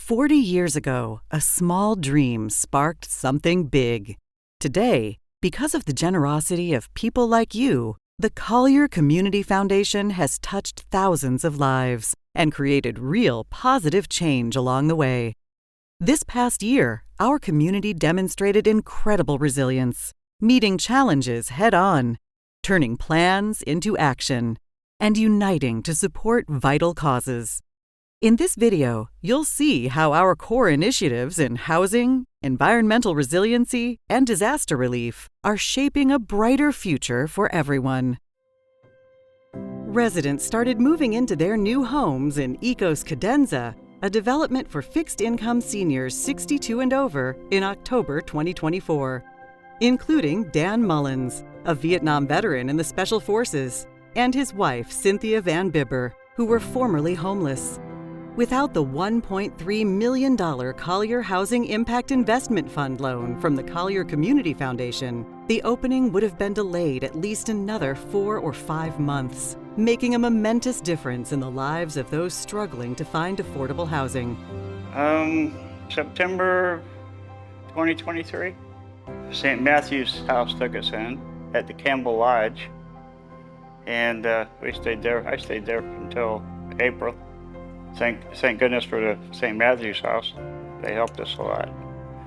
40 years ago, a small dream sparked something big. Today, because of the generosity of people like you, the Collier Community Foundation has touched thousands of lives and created real positive change along the way. This past year, our community demonstrated incredible resilience, meeting challenges head-on, turning plans into action, and uniting to support vital causes. In this video, you'll see how our core initiatives in housing, environmental resiliency, and disaster relief are shaping a brighter future for everyone. Residents started moving into their new homes in Ecos Cadenza, a development for fixed-income seniors 62 and over, in October 2024, including Dan Mullins, a Vietnam veteran in the Special Forces, and his wife, Cynthia Van Bibber, who were formerly homeless. Without the $1.3 million Collier Housing Impact Investment Fund loan from the Collier Community Foundation, the opening would have been delayed at least another 4 or 5 months, making a momentous difference in the lives of those struggling to find affordable housing. September 2023, St. Matthew's House took us in at the Campbell Lodge, and we stayed there. I stayed there until April. Thank goodness for the St. Matthew's House. They helped us a lot.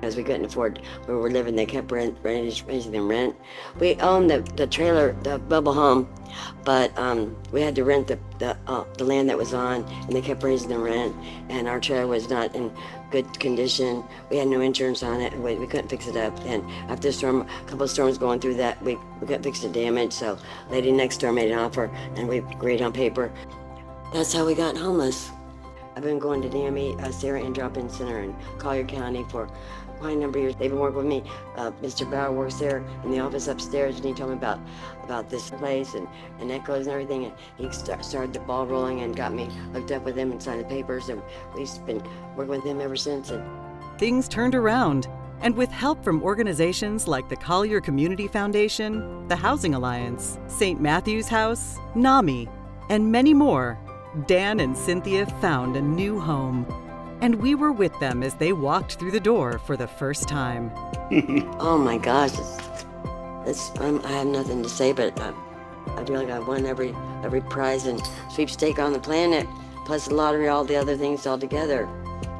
As we couldn't afford where we were living, they kept raising the rent. We owned the trailer, the bubble home, but we had to rent the land that was on, and they kept raising the rent, and our trailer was not in good condition. We had no insurance on it, and we couldn't fix it up. And after a couple of storms going through that, we couldn't fix the damage, so lady next door made an offer, and we agreed on paper. That's how we got homeless. I've been going to NAMI, Sarah and Drop-In Center in Collier County for quite a number of years. They've been working with me. Mr. Bauer works there in the office upstairs, and he told me about this place and echoes and everything. And he started the ball rolling and got me hooked up with him and signed the papers. And we've been working with him ever since. And things turned around, and with help from organizations like the Collier Community Foundation, the Housing Alliance, St. Matthew's House, NAMI, and many more, Dan and Cynthia found a new home, and we were with them as they walked through the door for the first time. Oh my gosh, I have nothing to say, but I feel like I've won every prize and sweepstake on the planet, plus the lottery, all the other things all together.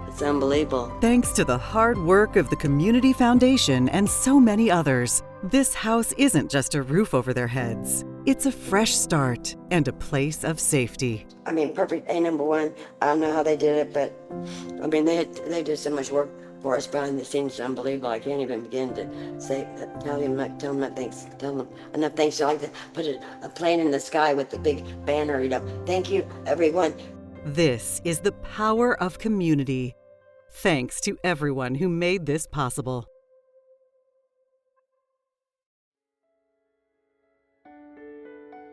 It's unbelievable. Thanks to the hard work of the Community Foundation and so many others, this house isn't just a roof over their heads. It's a fresh start and a place of safety. I mean, perfect A number one. I don't know how they did it, but I mean, they did so much work for us behind the scenes. It's unbelievable. I can't even begin to tell them enough thanks. I like to put a plane in the sky with the big banner, Thank you, everyone. This is the power of community. Thanks to everyone who made this possible.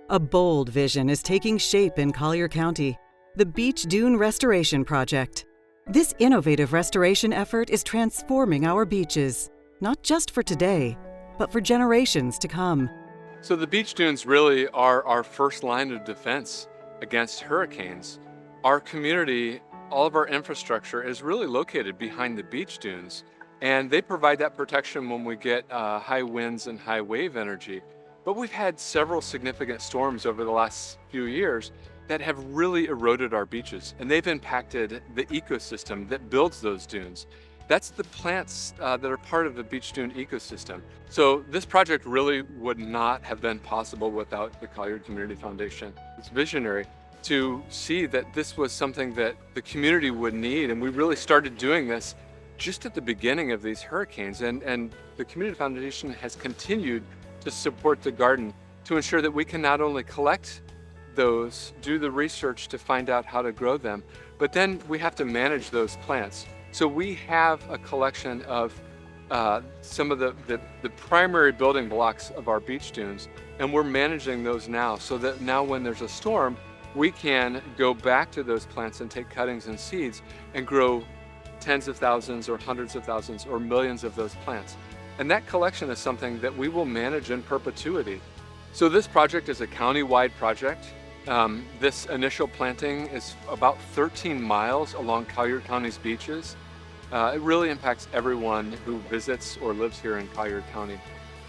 A bold vision is taking shape in Collier County, the Beach Dune Restoration Project. This innovative restoration effort is transforming our beaches, not just for today, but for generations to come. So the beach dunes really are our first line of defense against hurricanes. Our community, all of our infrastructure is really located behind the beach dunes, and they provide that protection when we get high winds and high wave energy. But we've had several significant storms over the last few years that have really eroded our beaches, and they've impacted the ecosystem that builds those dunes. That's the plants that are part of the beach dune ecosystem. So this project really would not have been possible without the Collier Community Foundation. It's visionary to see that this was something that the community would need, and we really started doing this just at the beginning of these hurricanes, and the Community Foundation has continued to support the garden to ensure that we can not only collect those, do the research to find out how to grow them, but then we have to manage those plants. So we have a collection of some of the primary building blocks of our beach dunes, and we're managing those now so that now when there's a storm, we can go back to those plants and take cuttings and seeds and grow tens of thousands or hundreds of thousands or millions of those plants. And that collection is something that we will manage in perpetuity. So this project is a county-wide project. This initial planting is about 13 miles along Collier County's beaches. It really impacts everyone who visits or lives here in Collier County.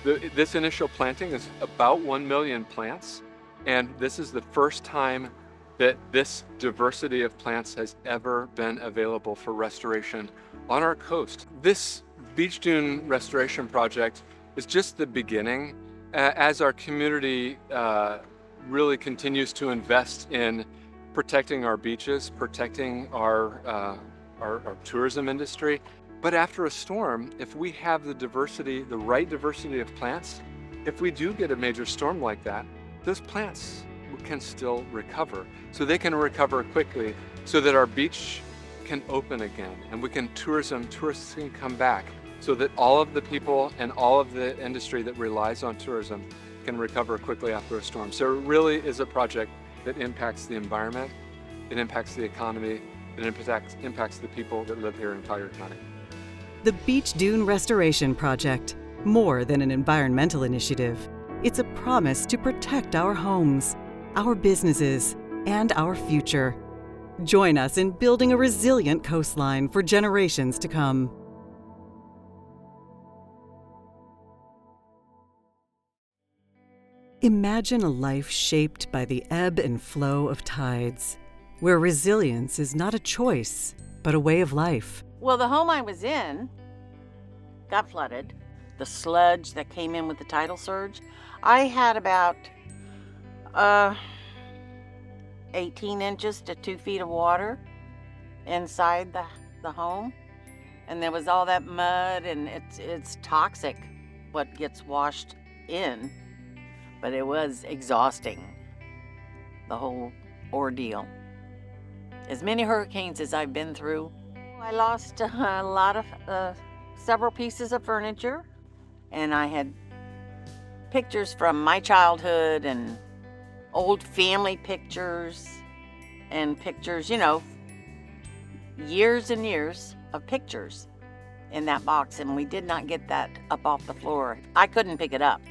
This initial planting is about 1 million plants, and this is the first time that this diversity of plants has ever been available for restoration on our coast. This beach dune restoration project is just the beginning as our community really continues to invest in protecting our beaches, protecting our tourism industry. But after a storm, if we have the right diversity of plants, if we do get a major storm like that, those plants can still recover. So they can recover quickly so that our beach can open again and tourists can come back so that all of the people and all of the industry that relies on tourism can recover quickly after a storm. So it really is a project that impacts the environment, it impacts the economy, it impacts the people that live here in Collier County. The Beach Dune Restoration Project, more than an environmental initiative, it's a promise to protect our homes, our businesses, and our future. Join us in building a resilient coastline for generations to come. Imagine a life shaped by the ebb and flow of tides, where resilience is not a choice, but a way of life. Well, the home I was in got flooded. The sludge that came in with the tidal surge, I had about 18 inches to 2 feet of water inside the home. And there was all that mud, and it's toxic what gets washed in. But it was exhausting, the whole ordeal. As many hurricanes as I've been through, I lost a lot of, several pieces of furniture, and I had pictures from my childhood and old family pictures and pictures, years and years of pictures in that box, and we did not get that up off the floor. I couldn't pick it up.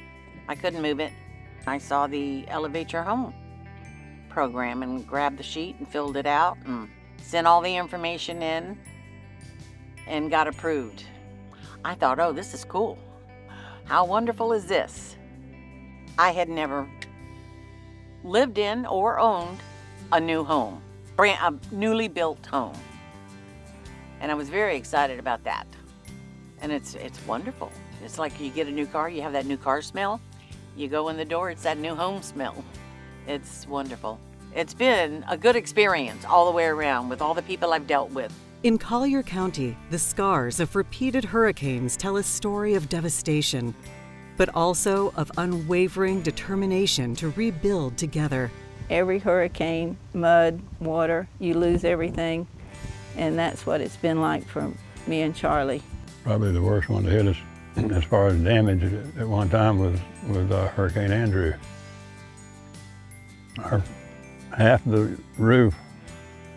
I couldn't move it. I saw the Elevate Your Home program and grabbed the sheet and filled it out and sent all the information in and got approved. I thought, oh, this is cool. How wonderful is this? I had never lived in or owned a new home, a newly built home. And I was very excited about that. And it's wonderful. It's like you get a new car, you have that new car smell. You go in the door, it's that new home smell. It's wonderful. It's been a good experience all the way around with all the people I've dealt with. In Collier County, the scars of repeated hurricanes tell a story of devastation, but also of unwavering determination to rebuild together. Every hurricane, mud, water, you lose everything, and that's what it's been like for me and Charlie. Probably the worst one to hit us as far as damage at one time was Hurricane Andrew. Half the roof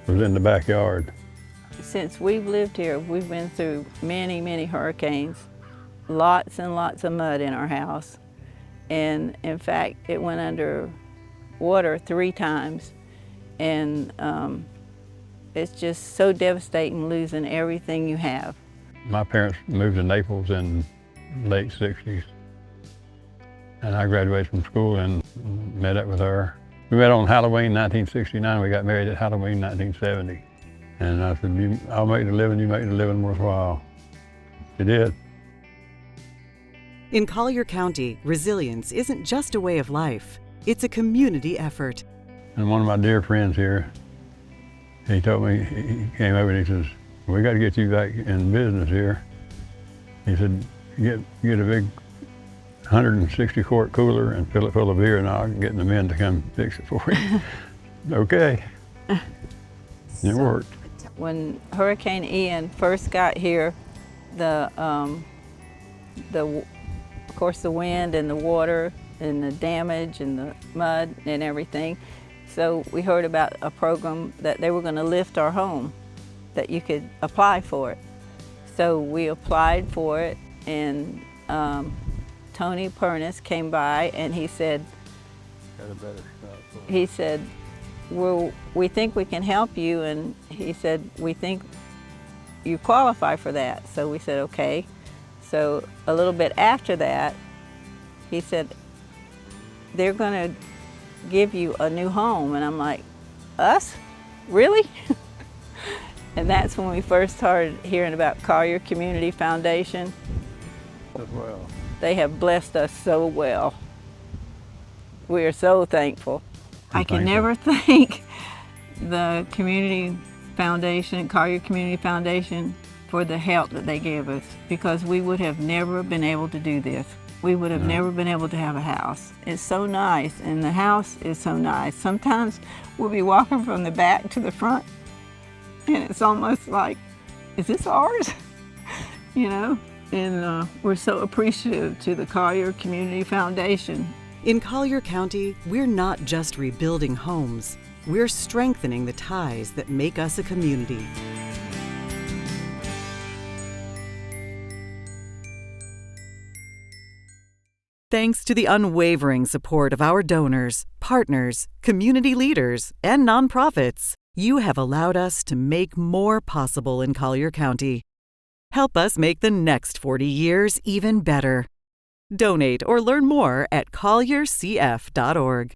was in the backyard. Since we've lived here, we've been through many, many hurricanes, lots and lots of mud in our house. And in fact, it went under water 3 times. And it's just so devastating losing everything you have. My parents moved to Naples in late 60s. And I graduated from school and met up with her. We met on Halloween 1969. We got married at Halloween 1970. And I said, I'll make the living, you make the living worthwhile. She did. In Collier County, resilience isn't just a way of life, it's a community effort. And one of my dear friends here, he told me, he came over and he says, we got to get you back in business here. He said, get a big 160-quart cooler and fill it full of beer, and I'll get the men to come fix it for you. Okay. It worked. When Hurricane Ian first got here, of course the wind and the water and the damage and the mud and everything, so we heard about a program that they were going to lift our home, that you could apply for it. So we applied for it, and Tony Pernis came by and he said, well, we think we can help you. And he said, we think you qualify for that. So we said, okay. So a little bit after that, he said, they're going to give you a new home. And I'm like, us? Really? And that's when we first started hearing about Collier Community Foundation. As well. They have blessed us so well. We are so thankful. I can never thank the Community Foundation, Collier Community Foundation, for the help that they gave us, because we would have never been able to do this. We would have never been able to have a house. It's so nice, and the house is so nice. Sometimes we'll be walking from the back to the front, and it's almost like, is this ours? You know? And we're so appreciative to the Collier Community Foundation. In Collier County, we're not just rebuilding homes, we're strengthening the ties that make us a community. Thanks to the unwavering support of our donors, partners, community leaders, and nonprofits, you have allowed us to make more possible in Collier County. Help us make the next 40 years even better. Donate or learn more at colliercf.org.